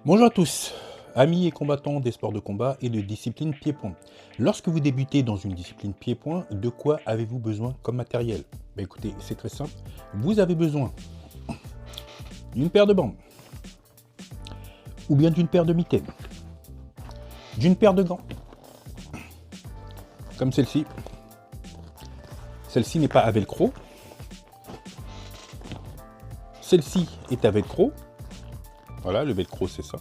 Bonjour à tous, amis et combattants des sports de combat et de discipline pied-point. Lorsque vous débutez dans une discipline pied-point, de quoi avez-vous besoin comme matériel? Écoutez, c'est très simple. Vous avez besoin d'une paire de bandes, ou bien d'une paire de mitaines, d'une paire de gants, comme celle-ci. Celle-ci n'est pas à velcro. Celle-ci est à velcro. Voilà, le velcro, c'est ça.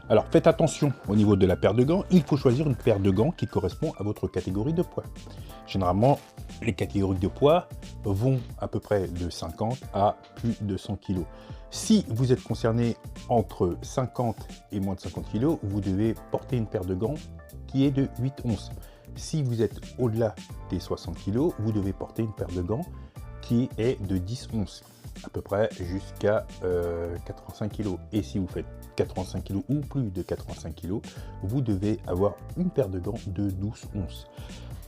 Alors, faites attention au niveau de la paire de gants. Il faut choisir une paire de gants qui correspond à votre catégorie de poids. Généralement, les catégories de poids vont à peu près de 50 à plus de 100 kg. Si vous êtes concerné entre 50 et moins de 50 kg, vous devez porter une paire de gants qui est de 8 onces. Si vous êtes au-delà des 60 kg, vous devez porter une paire de gants qui est de 10 onces, à peu près jusqu'à 85 kg. Et si vous faites 85 kg ou plus de 85 kg, vous devez avoir une paire de gants de 12 onces.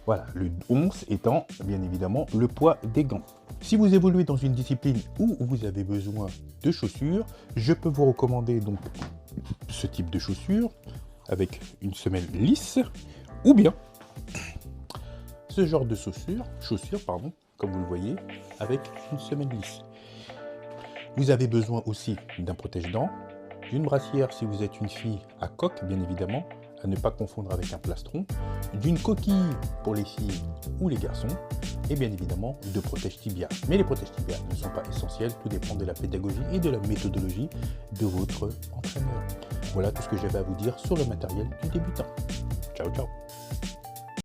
Voilà, le once étant bien évidemment le poids des gants. Si vous évoluez dans une discipline où vous avez besoin de chaussures, je peux vous recommander donc ce type de chaussures avec une semelle lisse, ou bien ce genre de chaussures, comme vous le voyez, avec une semelle lisse. Vous avez besoin aussi d'un protège-dents, d'une brassière si vous êtes une fille à coque, bien évidemment, à ne pas confondre avec un plastron, d'une coquille pour les filles ou les garçons, et bien évidemment de protège-tibia. Mais les protège-tibia ne sont pas essentiels, tout dépend de la pédagogie et de la méthodologie de votre entraîneur. Voilà tout ce que j'avais à vous dire sur le matériel du débutant. Ciao, ciao.